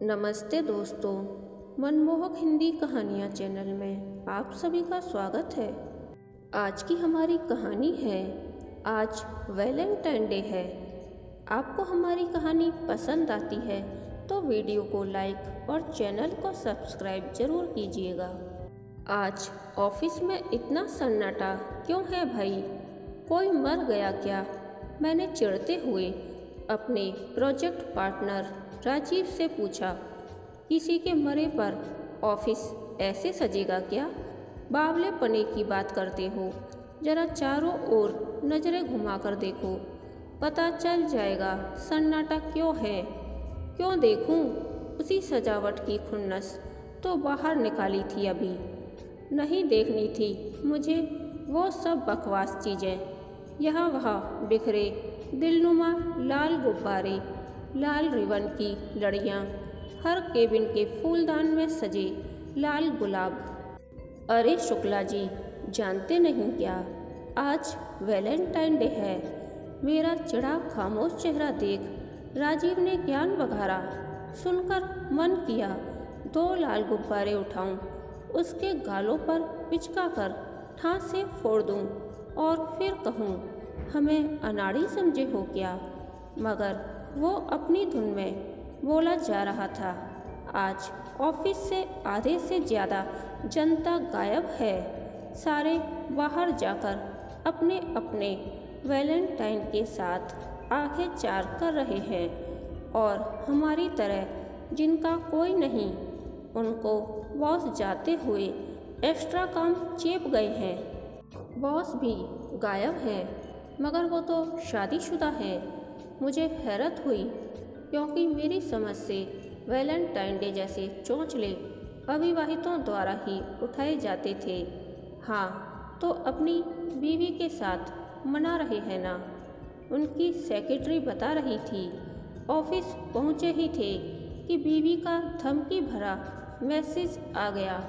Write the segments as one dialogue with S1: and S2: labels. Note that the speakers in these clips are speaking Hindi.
S1: नमस्ते दोस्तों, मनमोहक हिंदी कहानियाँ चैनल में आप सभी का स्वागत है। आज की हमारी कहानी है आज वैलेंटाइन डे है। आपको हमारी कहानी पसंद आती है तो वीडियो को लाइक और चैनल को सब्सक्राइब जरूर कीजिएगा। आज ऑफिस में इतना सन्नाटा क्यों है भाई? कोई मर गया क्या? मैंने चिढ़ते हुए अपने प्रोजेक्ट पार्टनर राजीव से पूछा। किसी के मरे पर ऑफिस ऐसे सजेगा क्या? बावले पने की बात करते हो, जरा चारों ओर नजरें घुमाकर देखो, पता चल जाएगा सन्नाटा क्यों है। क्यों देखूं? उसी सजावट की खुन्नस तो बाहर निकाली थी, अभी नहीं देखनी थी मुझे वो सब बकवास चीज़ें। यहाँ वहाँ बिखरे दिलनुमा लाल गुब्बारे, लाल रिबन की लड़ियाँ, हर केबिन के फूलदान में सजे लाल गुलाब। अरे शुक्ला जी, जानते नहीं क्या आज वैलेंटाइन डे है? मेरा चिढ़ा खामोश चेहरा देख राजीव ने ज्ञान बघारा। सुनकर मन किया 2 लाल गुब्बारे उठाऊं, उसके गालों पर पिचका कर ठास से फोड़ दूं और फिर कहूं, हमें अनाड़ी समझे हो क्या? मगर वो अपनी धुन में बोला जा रहा था। आज ऑफिस से आधे से ज़्यादा जनता गायब है। सारे बाहर जाकर अपने अपने वैलेंटाइन के साथ आंखें चार कर रहे हैं और हमारी तरह जिनका कोई नहीं, उनको बॉस जाते हुए एक्स्ट्रा काम चेप गए हैं। बॉस भी गायब है, मगर वो तो शादीशुदा है। मुझे हैरत हुई क्योंकि मेरी समझ से वैलेंटाइन डे जैसे चोंचले अविवाहितों द्वारा ही उठाए जाते थे। हाँ, तो अपनी बीवी के साथ मना रहे हैं ना? उनकी सेक्रेटरी बता रही थी। ऑफिस पहुँचे ही थे कि बीवी का धमकी भरा मैसेज आ गया,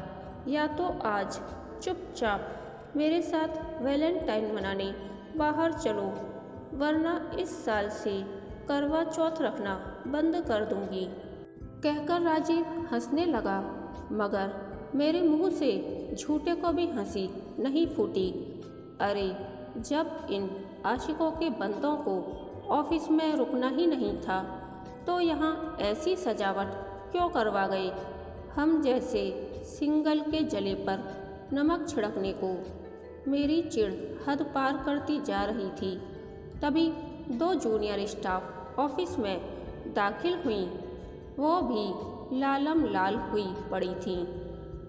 S1: या तो आज चुपचाप मेरे साथ वैलेंटाइन मनाने बाहर चलो, वरना इस साल से करवा चौथ रखना बंद कर दूंगी। कहकर राजीव हंसने लगा, मगर मेरे मुंह से झूठे को भी हंसी नहीं फूटी। अरे, जब इन आशिकों के बंदों को ऑफिस में रुकना ही नहीं था तो यहाँ ऐसी सजावट क्यों करवा गए? हम जैसे सिंगल के जले पर नमक छिड़कने को। मेरी चिढ़ हद पार करती जा रही थी। तभी 2 जूनियर स्टाफ ऑफिस में दाखिल हुईं। वो भी लालम लाल हुई पड़ी थीं।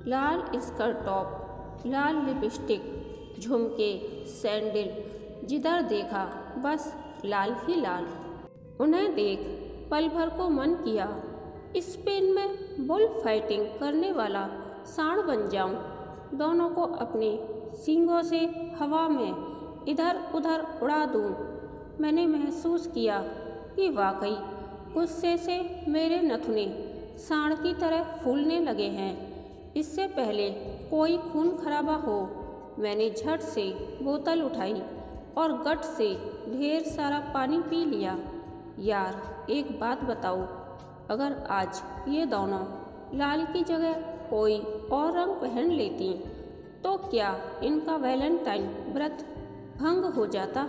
S1: लाल स्कर्ट टॉप, लाल लिपस्टिक, झुमके, सैंडल, जिधर देखा बस लाल ही लाल। उन्हें देख पल भर को मन किया स्पेन में बुल फाइटिंग करने वाला सांड बन जाऊं, दोनों को अपने सींगों से हवा में इधर उधर उड़ा दूं। मैंने महसूस किया कि वाकई गुस्से से मेरे नथुने सांड की तरह फूलने लगे हैं। इससे पहले कोई खून खराबा हो, मैंने झट से बोतल उठाई और गट से ढेर सारा पानी पी लिया। यार, एक बात बताओ, अगर आज ये दोनों लाल की जगह कोई और रंग पहन लेती तो क्या इनका वैलेंटाइन व्रत भंग हो जाता?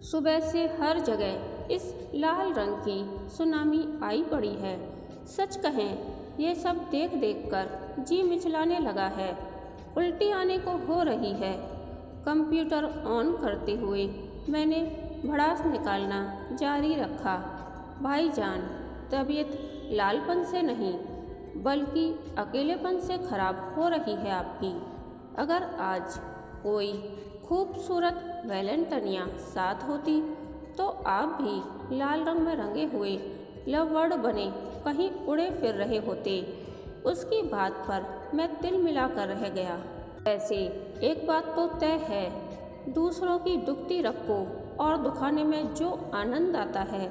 S1: सुबह से हर जगह इस लाल रंग की सुनामी आई पड़ी है। सच कहें, ये सब देख देख कर जी मिचलाने लगा है। उल्टी आने को हो रही है। कंप्यूटर ऑन करते हुए मैंने भड़ास निकालना जारी रखा। भाईजान, तबीयत लालपन से नहीं बल्कि अकेलेपन से खराब हो रही है आपकी। अगर आज कोई खूबसूरत वैलेंटाइनिया साथ होती तो आप भी लाल रंग में रंगे हुए लवबर्ड बने कहीं उड़े फिर रहे होते। उसकी बात पर मैं तिल मिला कर रह गया। वैसे एक बात तो तय है, दूसरों की दुखती रखो और दुखाने में जो आनंद आता है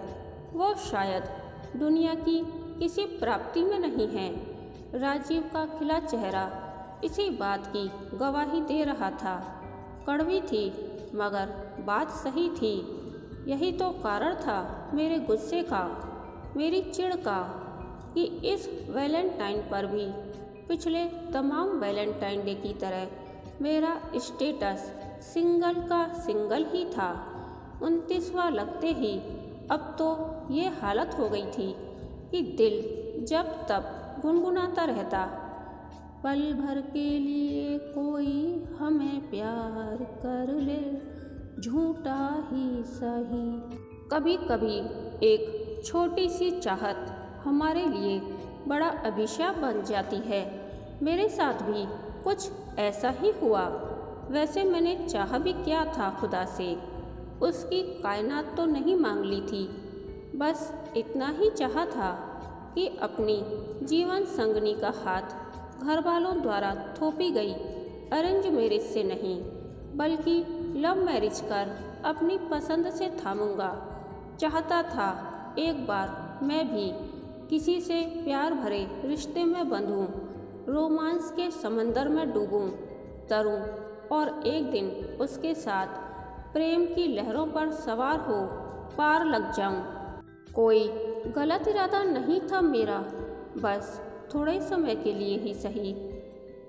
S1: वो शायद दुनिया की किसी प्राप्ति में नहीं है। राजीव का खिला चेहरा इसी बात की गवाही दे रहा था। कड़वी थी मगर बात सही थी। यही तो कारण था मेरे गुस्से का, मेरी चिढ़ का। कि इस वैलेंटाइन पर भी पिछले तमाम वैलेंटाइन डे की तरह मेरा स्टेटस सिंगल का सिंगल ही था। 29वां लगते ही अब तो ये हालत हो गई थी कि दिल जब तब गुनगुनाता रहता, पल भर के लिए कोई हमें प्यार कर ले, झूठा ही सही। कभी कभी एक छोटी सी चाहत हमारे लिए बड़ा अभिशाप बन जाती है। मेरे साथ भी कुछ ऐसा ही हुआ। वैसे मैंने चाहा भी क्या था खुदा से, उसकी कायनात तो नहीं मांग ली थी, बस इतना ही चाहा था कि अपनी जीवन संगनी का हाथ घर वालों द्वारा थोपी गई अरेंज मैरिज से नहीं बल्कि लव मैरिज कर अपनी पसंद से थामूंगा। चाहता था एक बार मैं भी किसी से प्यार भरे रिश्ते में बंधूं, रोमांस के समंदर में डूबूं, तरूं और एक दिन उसके साथ प्रेम की लहरों पर सवार हो पार लग जाऊं। कोई गलत इरादा नहीं था मेरा, बस थोड़े समय के लिए ही सही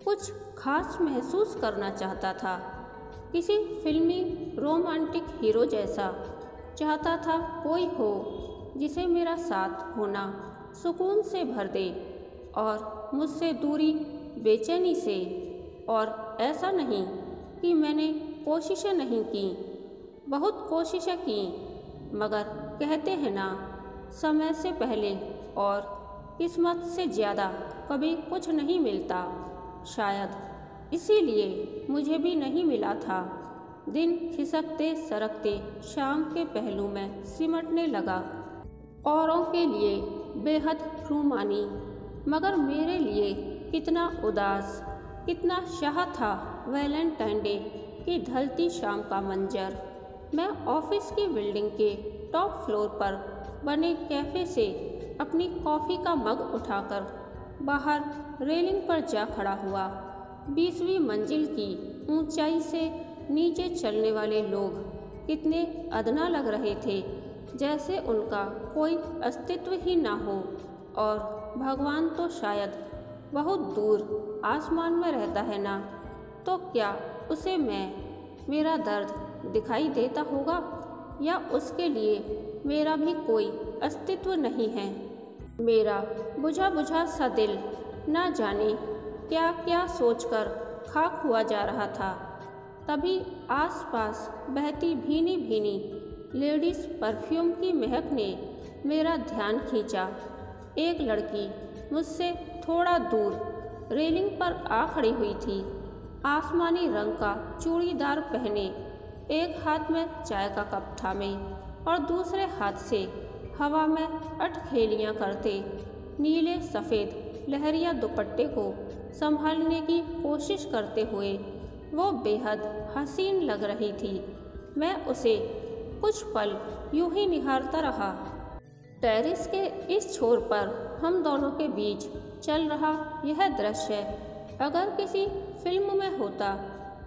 S1: कुछ खास महसूस करना चाहता था। किसी फिल्मी रोमांटिक हीरो जैसा चाहता था कोई हो जिसे मेरा साथ होना सुकून से भर दे और मुझसे दूरी बेचैनी से। और ऐसा नहीं कि मैंने कोशिशें नहीं की, बहुत कोशिशें की, मगर कहते हैं ना, समय से पहले और किस्मत से ज़्यादा कभी कुछ नहीं मिलता। शायद इसीलिए मुझे भी नहीं मिला था। दिन खिसकते सरकते शाम के पहलू में सिमटने लगा। औरों के लिए बेहद रूमानी, मगर मेरे लिए कितना उदास, कितना शाह था वैलेंटाइन डे की ढलती शाम का मंजर। मैं ऑफिस की बिल्डिंग के टॉप फ्लोर पर बने कैफ़े से अपनी कॉफ़ी का मग उठाकर बाहर रेलिंग पर जा खड़ा हुआ। 20वीं मंजिल की ऊंचाई से नीचे चलने वाले लोग कितने अदना लग रहे थे, जैसे उनका कोई अस्तित्व ही ना हो और भगवान तो शायद बहुत दूर आसमान में रहता है ना, तो क्या उसे मेरा दर्द दिखाई देता होगा, या उसके लिए मेरा भी कोई अस्तित्व नहीं है। मेरा बुझा बुझा सा दिल ना जाने क्या क्या सोचकर खाक हुआ जा रहा था। तभी आसपास बहती भीनी भीनी लेडीज़ परफ्यूम की महक ने मेरा ध्यान खींचा। एक लड़की मुझसे थोड़ा दूर रेलिंग पर आ खड़ी हुई थी। आसमानी रंग का चूड़ीदार पहने, एक हाथ में चाय का कप थामे और दूसरे हाथ से हवा में अटखेलियाँ करते नीले सफ़ेद लहरिया दुपट्टे को संभालने की कोशिश करते हुए वो बेहद हसीन लग रही थी। मैं उसे कुछ पल यूं ही निहारता रहा। टेरेस के इस छोर पर हम दोनों के बीच चल रहा यह दृश्य अगर किसी फिल्म में होता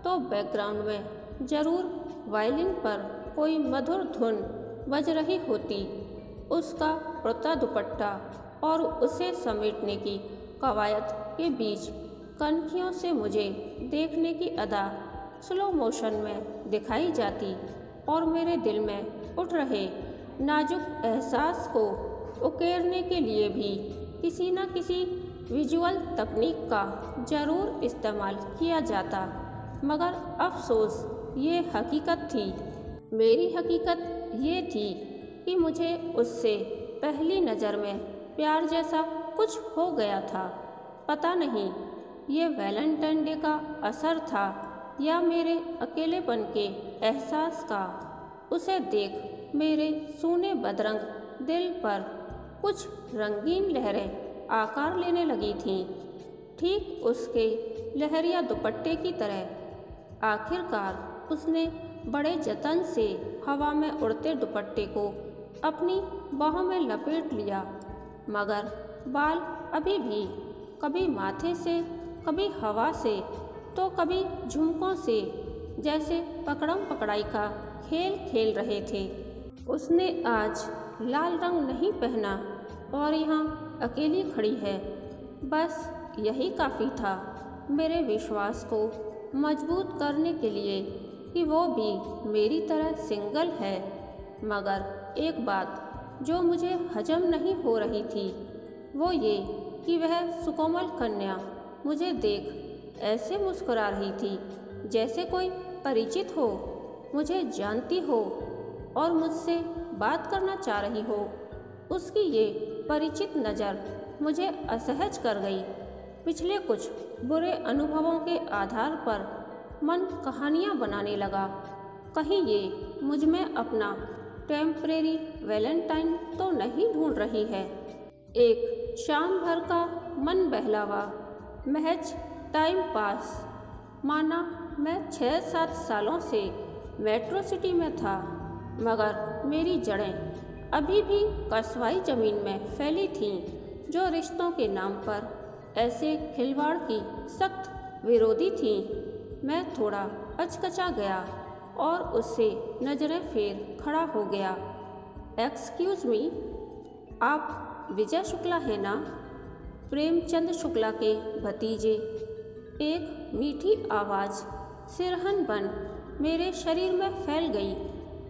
S1: तो बैकग्राउंड में जरूर वायलिन पर कोई मधुर धुन बज रही होती। उसका कुर्ता दुपट्टा और उसे समेटने की कवायद के बीच कनखियों से मुझे देखने की अदा स्लो मोशन में दिखाई जाती और मेरे दिल में उठ रहे नाजुक एहसास को उकेरने के लिए भी किसी न किसी विजुअल तकनीक का ज़रूर इस्तेमाल किया जाता। मगर अफसोस ये हकीकत थी। मेरी हकीकत ये थी कि मुझे उससे पहली नज़र में प्यार जैसा कुछ हो गया था। पता नहीं ये वैलेंटाइन डे का असर था या मेरे अकेलेपन के एहसास का। उसे देख मेरे सूने बदरंग दिल पर कुछ रंगीन लहरें आकार लेने लगी थीं, ठीक उसके लहरिया दुपट्टे की तरह। आखिरकार उसने बड़े जतन से हवा में उड़ते दुपट्टे को अपनी बाहों में लपेट लिया, मगर बाल अभी भी कभी माथे से, कभी हवा से, तो कभी झुमकों से जैसे पकड़म पकड़ाई का खेल खेल रहे थे। उसने आज लाल रंग नहीं पहना और यहाँ अकेली खड़ी है। बस यही काफ़ी था मेरे विश्वास को मजबूत करने के लिए कि वो भी मेरी तरह सिंगल है। मगर एक बात जो मुझे हजम नहीं हो रही थी वो ये कि वह सुकोमल कन्या मुझे देख ऐसे मुस्कुरा रही थी जैसे कोई परिचित हो, मुझे जानती हो और मुझसे बात करना चाह रही हो। उसकी ये परिचित नज़र मुझे असहज कर गई। पिछले कुछ बुरे अनुभवों के आधार पर मन कहानियाँ बनाने लगा। कहीं ये मुझ में अपना टेम्परेरी वैलेंटाइन तो नहीं ढूंढ रही है। एक शाम भर का मन बहलावा, महज टाइम पास। माना मैं 6-7 सालों से मेट्रो सिटी में था, मगर मेरी जड़ें अभी भी कसवाई ज़मीन में फैली थीं, जो रिश्तों के नाम पर ऐसे खिलवाड़ की सख्त विरोधी थीं। मैं थोड़ा अचकचा गया और उससे नज़रें फेर खड़ा हो गया। एक्सक्यूज़ मी, आप विजय शुक्ला हैं ना? प्रेमचंद शुक्ला के भतीजे। एक मीठी आवाज़ सिरहन बन मेरे शरीर में फैल गई।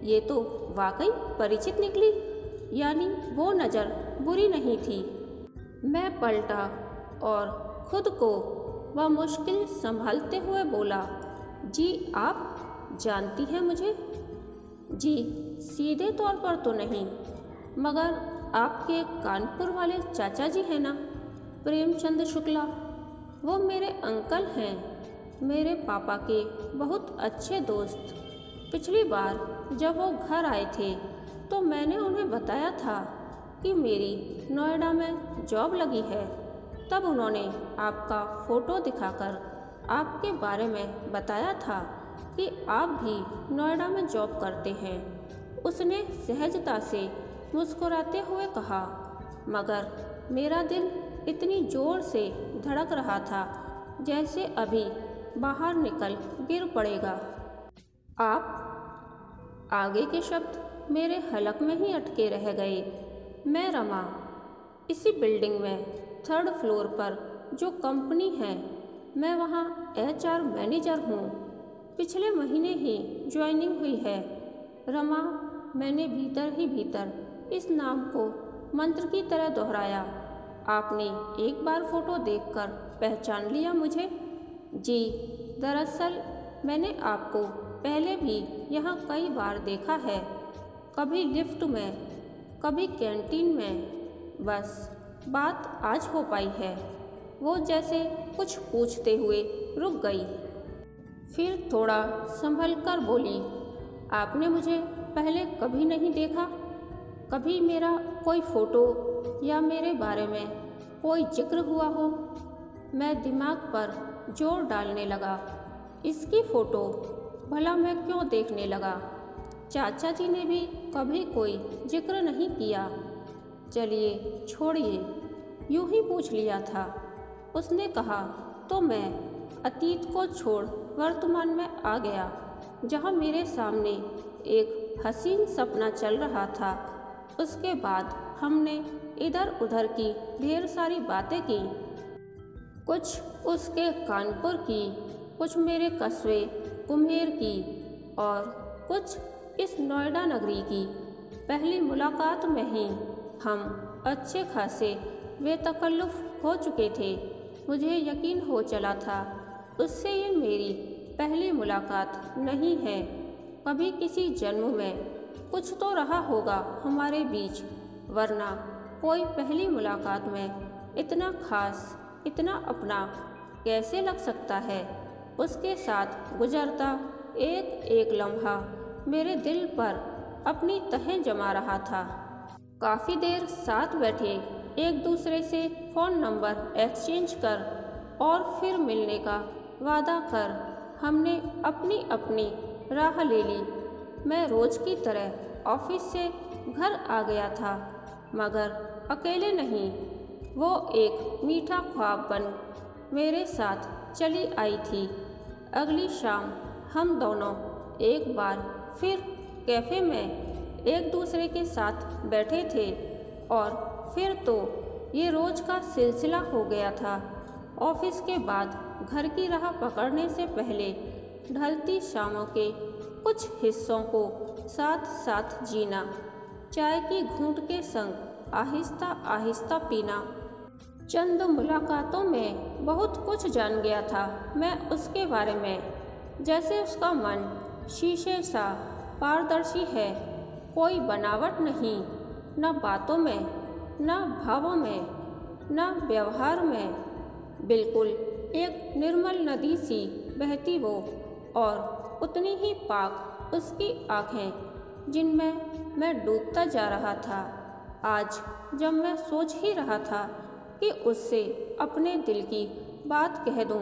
S1: ये तो वाकई परिचित निकली, यानी वो नज़र बुरी नहीं थी। मैं पलटा और खुद को मुश्किल संभालते हुए बोला, जी आप जानती हैं मुझे? जी सीधे तौर पर तो नहीं, मगर आपके कानपुर वाले चाचा जी हैं ना, प्रेमचंद शुक्ला? वो मेरे अंकल हैं, मेरे पापा के बहुत अच्छे दोस्त। पिछली बार जब वो घर आए थे तो मैंने उन्हें बताया था कि मेरी नोएडा में जॉब लगी है। तब उन्होंने आपका फ़ोटो दिखाकर आपके बारे में बताया था कि आप भी नोएडा में जॉब करते हैं। उसने सहजता से मुस्कुराते हुए कहा, मगर मेरा दिल इतनी ज़ोर से धड़क रहा था जैसे अभी बाहर निकल गिर पड़ेगा। आप? आगे के शब्द मेरे हलक में ही अटके रह गए। मैं रमा, इसी बिल्डिंग में 3rd फ्लोर पर जो कंपनी है, मैं वहाँ HR मैनेजर हूँ। पिछले महीने ही ज्वाइनिंग हुई है। रमा, मैंने भीतर ही भीतर इस नाम को मंत्र की तरह दोहराया। आपने एक बार फ़ोटो देखकर पहचान लिया मुझे? जी, दरअसल मैंने आपको पहले भी यहाँ कई बार देखा है, कभी लिफ्ट में, कभी कैंटीन में। बस बात आज हो पाई है। वो जैसे कुछ पूछते हुए रुक गई, फिर थोड़ा संभल कर बोली, आपने मुझे पहले कभी नहीं देखा? कभी मेरा कोई फ़ोटो या मेरे बारे में कोई जिक्र हुआ हो? मैं दिमाग पर जोर डालने लगा। इसकी फ़ोटो भला मैं क्यों देखने लगा? चाचा जी ने भी कभी कोई जिक्र नहीं किया। चलिए छोड़िए, यूं ही पूछ लिया था। उसने कहा तो मैं अतीत को छोड़ वर्तमान में आ गया, जहां मेरे सामने एक हसीन सपना चल रहा था। उसके बाद हमने इधर उधर की ढेर सारी बातें की, कुछ उसके कानपुर की, कुछ मेरे कस्बे कुम्हेर की और कुछ इस नोएडा नगरी की। पहली मुलाकात में ही हम अच्छे खासे बेतकल्लुफ़ हो चुके थे। मुझे यकीन हो चला था उससे ये मेरी पहली मुलाकात नहीं है। कभी किसी जन्म में कुछ तो रहा होगा हमारे बीच, वरना कोई पहली मुलाकात में इतना खास, इतना अपना कैसे लग सकता है? उसके साथ गुजरता एक एक लम्हा मेरे दिल पर अपनी तहें जमा रहा था। काफ़ी देर साथ बैठे, एक दूसरे से फ़ोन नंबर एक्सचेंज कर और फिर मिलने का वादा कर हमने अपनी अपनी राह ले ली। मैं रोज़ की तरह ऑफिस से घर आ गया था, मगर अकेले नहीं। वो एक मीठा ख्वाब बन मेरे साथ चली आई थी। अगली शाम हम दोनों एक बार फिर कैफ़े में एक दूसरे के साथ बैठे थे और फिर तो ये रोज का सिलसिला हो गया था। ऑफिस के बाद घर की राह पकड़ने से पहले ढलती शामों के कुछ हिस्सों को साथ साथ जीना, चाय की घूंट के संग आहिस्ता आहिस्ता पीना। चंद मुलाकातों में बहुत कुछ जान गया था मैं उसके बारे में। जैसे उसका मन शीशे सा पारदर्शी है, कोई बनावट नहीं, न बातों में, न भावों में, न व्यवहार में। बिल्कुल एक निर्मल नदी सी बहती वो, और उतनी ही पाक उसकी आँखें जिनमें मैं डूबता जा रहा था। आज जब मैं सोच ही रहा था कि उससे अपने दिल की बात कह दूं,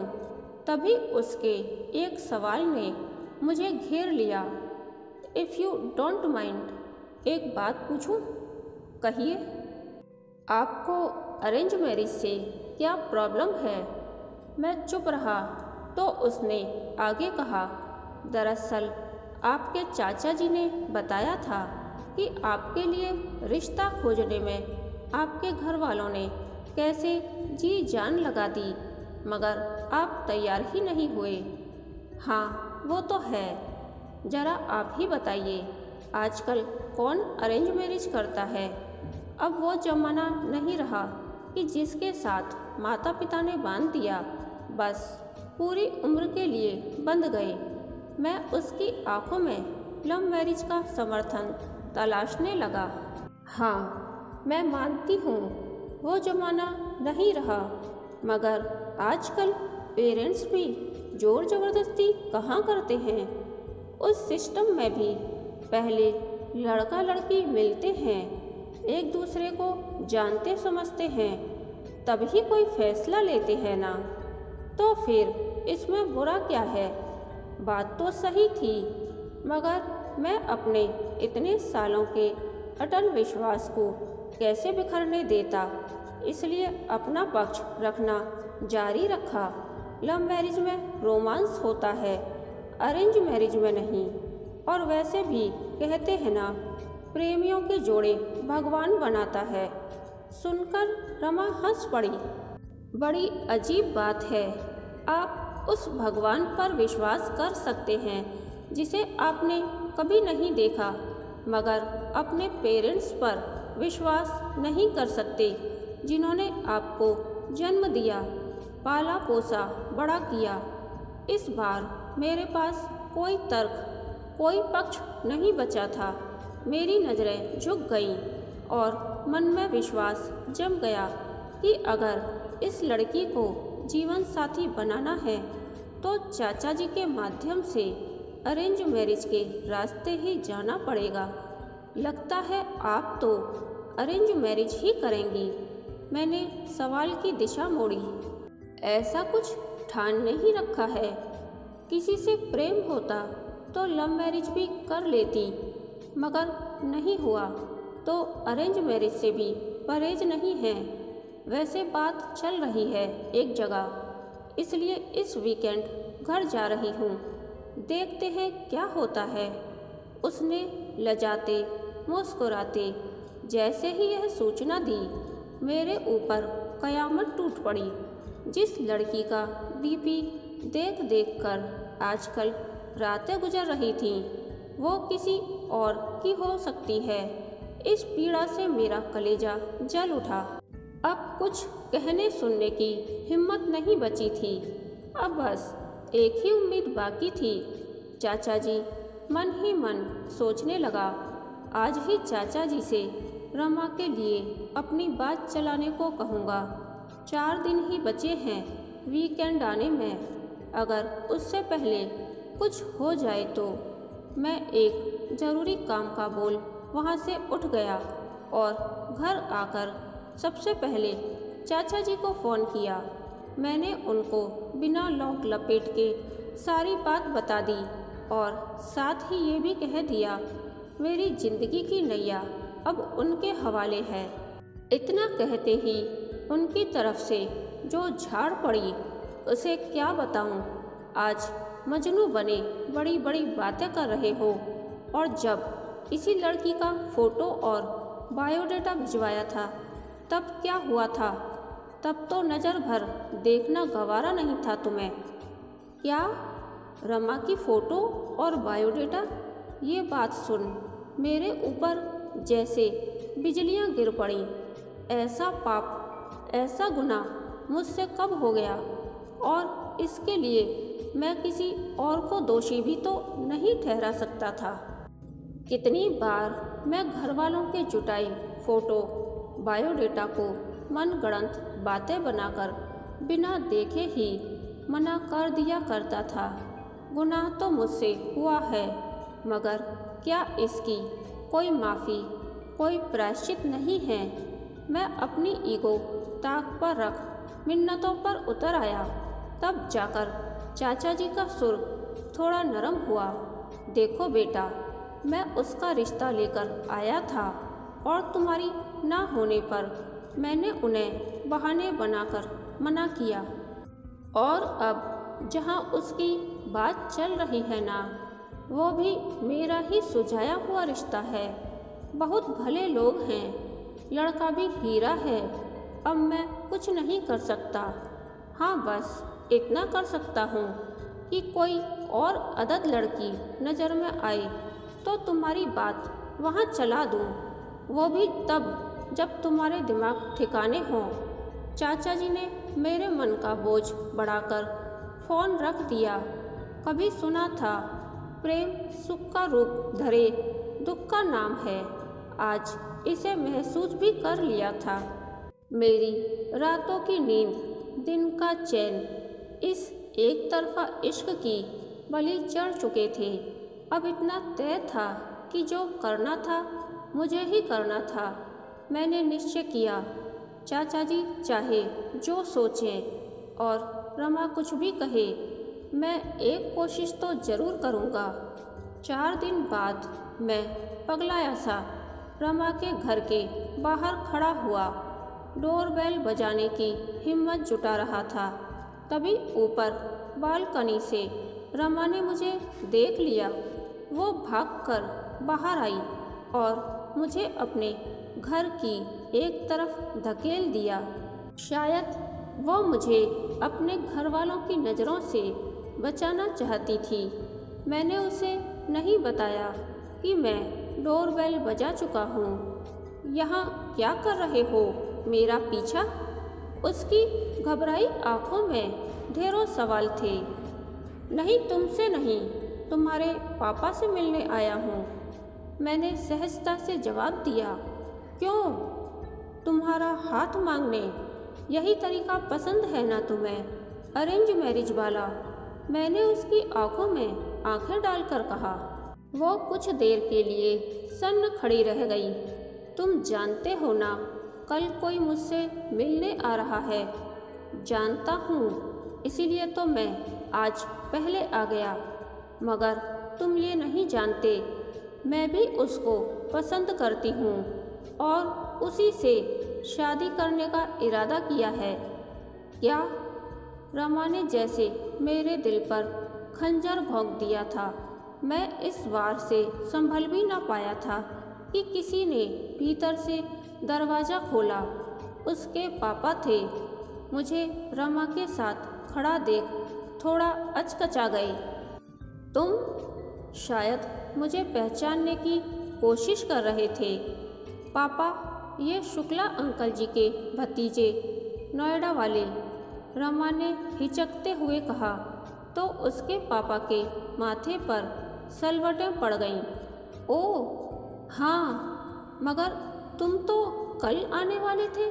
S1: तभी उसके एक सवाल ने मुझे घेर लिया। इफ़ यू डोंट माइंड, एक बात पूछूं? कहिए। आपको अरेंज मैरिज से क्या प्रॉब्लम है? मैं चुप रहा तो उसने आगे कहा, दरअसल आपके चाचा जी ने बताया था कि आपके लिए रिश्ता खोजने में आपके घर वालों ने कैसे जी जान लगा दी, मगर आप तैयार ही नहीं हुए। हाँ, वो तो है। ज़रा आप ही बताइए, आजकल कौन अरेंज मैरिज करता है? अब वो ज़माना नहीं रहा कि जिसके साथ माता पिता ने बांध दिया, बस पूरी उम्र के लिए बंध गए। मैं उसकी आंखों में लव मैरिज का समर्थन तलाशने लगा। हाँ, मैं मानती हूँ वो ज़माना नहीं रहा, मगर आजकल पेरेंट्स भी ज़ोर ज़बरदस्ती कहाँ करते हैं। उस सिस्टम में भी पहले लड़का लड़की मिलते हैं, एक दूसरे को जानते समझते हैं, तभी कोई फैसला लेते हैं ना। तो फिर इसमें बुरा क्या है? बात तो सही थी, मगर मैं अपने इतने सालों के अटल विश्वास को कैसे बिखरने देता, इसलिए अपना पक्ष रखना जारी रखा। लव मैरिज में रोमांस होता है, अरेंज मैरिज में नहीं। और वैसे भी कहते हैं ना, प्रेमियों के जोड़े भगवान बनाता है। सुनकर रमा हंस पड़ी। बड़ी अजीब बात है, आप उस भगवान पर विश्वास कर सकते हैं जिसे आपने कभी नहीं देखा, मगर अपने पेरेंट्स पर विश्वास नहीं कर सकते जिन्होंने आपको जन्म दिया, पाला पोसा, बड़ा किया। इस बार मेरे पास कोई तर्क, कोई पक्ष नहीं बचा था। मेरी नज़रें झुक गईं और मन में विश्वास जम गया कि अगर इस लड़की को जीवन साथी बनाना है तो चाचा जी के माध्यम से अरेंज मैरिज के रास्ते ही जाना पड़ेगा। लगता है आप तो अरेंज मैरिज ही करेंगी। मैंने सवाल की दिशा मोड़ी। ऐसा कुछ ठान नहीं रखा है। किसी से प्रेम होता तो लव मैरिज भी कर लेती, मगर नहीं हुआ तो अरेंज मैरिज से भी परहेज नहीं है। वैसे बात चल रही है एक जगह, इसलिए इस वीकेंड घर जा रही हूँ। देखते हैं क्या होता है। उसने लजाते मुस्कुराते जैसे ही यह सूचना दी, मेरे ऊपर कयामत टूट पड़ी। जिस लड़की का डीपी देख देख कर आजकल रातें गुजर रही थीं, वो किसी और की हो सकती है। इस पीड़ा से मेरा कलेजा जल उठा। अब कुछ कहने सुनने की हिम्मत नहीं बची थी। अब बस एक ही उम्मीद बाकी थी। चाचा जी मन ही मन सोचने लगा, आज ही चाचा जी से रमा के लिए अपनी बात चलाने को कहूँगा। 4 दिन ही बचे हैं वीकेंड आने में। अगर उससे पहले कुछ हो जाए तो। मैं एक ज़रूरी काम का बोल वहाँ से उठ गया और घर आकर सबसे पहले चाचा जी को फ़ोन किया। मैंने उनको बिना लौक लपेट के सारी बात बता दी और साथ ही ये भी कह दिया, मेरी ज़िंदगी की नैया अब उनके हवाले है। इतना कहते ही उनकी तरफ से जो झाड़ पड़ी उसे क्या बताऊं। आज मजनू बने बड़ी बड़ी बातें कर रहे हो, और जब इसी लड़की का फ़ोटो और बायोडाटा भिजवाया था तब क्या हुआ था? तब तो नज़र भर देखना गवारा नहीं था तुम्हें। क्या? रमा की फ़ोटो और बायोडेटा? ये बात सुन मेरे ऊपर जैसे बिजलियां गिर पड़ीं। ऐसा पाप, ऐसा गुनाह मुझसे कब हो गया? और इसके लिए मैं किसी और को दोषी भी तो नहीं ठहरा सकता था। कितनी बार मैं घर वालों के जुटाई फ़ोटो बायोडेटा को मनगढ़ंत बातें बनाकर बिना देखे ही मना कर दिया करता था। गुनाह तो मुझसे हुआ है, मगर क्या इसकी कोई माफ़ी, कोई प्रायश्चित नहीं है? मैं अपनी ईगो ताक पर रख मिन्नतों पर उतर आया। तब जाकर चाचा जी का सुर थोड़ा नरम हुआ। देखो बेटा, मैं उसका रिश्ता लेकर आया था और तुम्हारी ना होने पर मैंने उन्हें बहाने बनाकर मना किया। और अब जहाँ उसकी बात चल रही है ना, वो भी मेरा ही सुझाया हुआ रिश्ता है। बहुत भले लोग हैं, लड़का भी हीरा है। अब मैं कुछ नहीं कर सकता। हाँ, बस इतना कर सकता हूँ कि कोई और अदद लड़की नज़र में आए तो तुम्हारी बात वहाँ चला दूँ, वो भी तब जब तुम्हारे दिमाग ठिकाने हों। चाचा जी ने मेरे मन का बोझ बढ़ाकर फ़ोन रख दिया। कभी सुना था, प्रेम सुख का रूप धरे दुख का नाम है। आज इसे महसूस भी कर लिया था। मेरी रातों की नींद, दिन का चैन इस एक तरफा इश्क की बलि चढ़ चुके थे। अब इतना तय था कि जो करना था मुझे ही करना था। मैंने निश्चय किया, चाचा जी चाहे जो सोचें और रमा कुछ भी कहे, मैं एक कोशिश तो ज़रूर करूँगा। 4 दिन बाद मैं पगलाया सा रमा के घर के बाहर खड़ा हुआ, डोरबेल बजाने की हिम्मत जुटा रहा था। तभी ऊपर बालकनी से रमा ने मुझे देख लिया। वो भागकर बाहर आई और मुझे अपने घर की एक तरफ धकेल दिया। शायद वो मुझे अपने घर वालों की नज़रों से बचाना चाहती थी। मैंने उसे नहीं बताया कि मैं डोरबेल बजा चुका हूँ। यहाँ क्या कर रहे हो? मेरा पीछा? उसकी घबराई आंखों में ढेरों सवाल थे। नहीं, तुमसे नहीं, तुम्हारे पापा से मिलने आया हूँ, मैंने सहजता से जवाब दिया। क्यों? तुम्हारा हाथ मांगने? यही तरीका पसंद है ना तुम्हें, अरेंज मैरिज वाला? मैंने उसकी आंखों में आंखें डालकर कहा। वो कुछ देर के लिए सन्न खड़ी रह गई। तुम जानते हो ना, कल कोई मुझसे मिलने आ रहा है। जानता हूँ, इसीलिए तो मैं आज पहले आ गया। मगर तुम ये नहीं जानते, मैं भी उसको पसंद करती हूँ और उसी से शादी करने का इरादा किया है। क्या? रमा ने जैसे मेरे दिल पर खंजर भोंक दिया था। मैं इस वार से संभल भी ना पाया था कि किसी ने भीतर से दरवाज़ा खोला। उसके पापा थे। मुझे रमा के साथ खड़ा देख थोड़ा अचकचा गए। तुम? शायद मुझे पहचानने की कोशिश कर रहे थे। पापा, ये शुक्ला अंकल जी के भतीजे, नोएडा वाले, रमा ने हिचकते हुए कहा तो उसके पापा के माथे पर सलवटें पड़ गईं। ओह हाँ, मगर तुम तो कल आने वाले थे,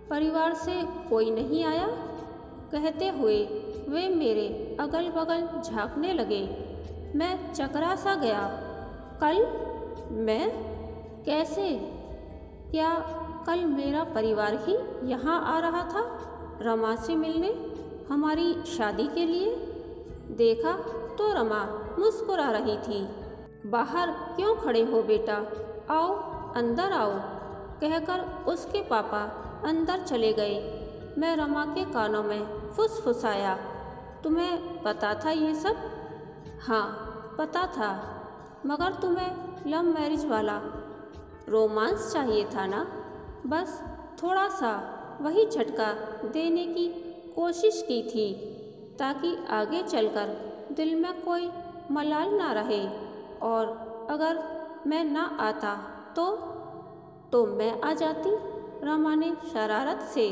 S1: परिवार से कोई नहीं आया? कहते हुए वे मेरे अगल बगल झांकने लगे। मैं चकरा सा गया। कल? मैं? कैसे? क्या कल मेरा परिवार ही यहाँ आ रहा था रमा से मिलने, हमारी शादी के लिए? देखा तो रमा मुस्कुरा रही थी। बाहर क्यों खड़े हो बेटा, आओ अंदर आओ, कहकर उसके पापा अंदर चले गए। मैं रमा के कानों में फुसफुसाया, तुम्हें पता था ये सब? हाँ पता था, मगर तुम्हें लव मैरिज वाला रोमांस चाहिए था ना, बस थोड़ा सा वही झटका देने की कोशिश की थी ताकि आगे चलकर दिल में कोई मलाल ना रहे, और अगर मैं ना आता तो मैं आ जाती। रमा ने शरारत से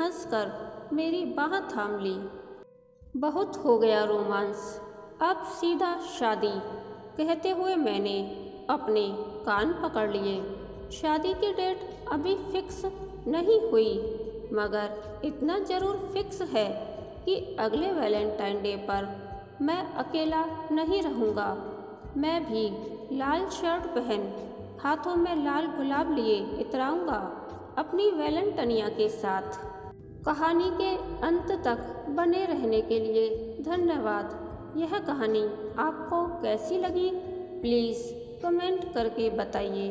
S1: हंसकर मेरी बाह थाम ली। बहुत हो गया रोमांस, अब सीधा शादी, कहते हुए मैंने अपने कान पकड़ लिए। शादी की डेट अभी फिक्स नहीं हुई, मगर इतना ज़रूर फिक्स है कि अगले वैलेंटाइन डे पर मैं अकेला नहीं रहूँगा। मैं भी लाल शर्ट पहन हाथों में लाल गुलाब लिए इतराऊँगा अपनी वैलेंटनिया के साथ। कहानी के अंत तक बने रहने के लिए धन्यवाद। यह कहानी आपको कैसी लगी प्लीज़ कमेंट करके बताइए।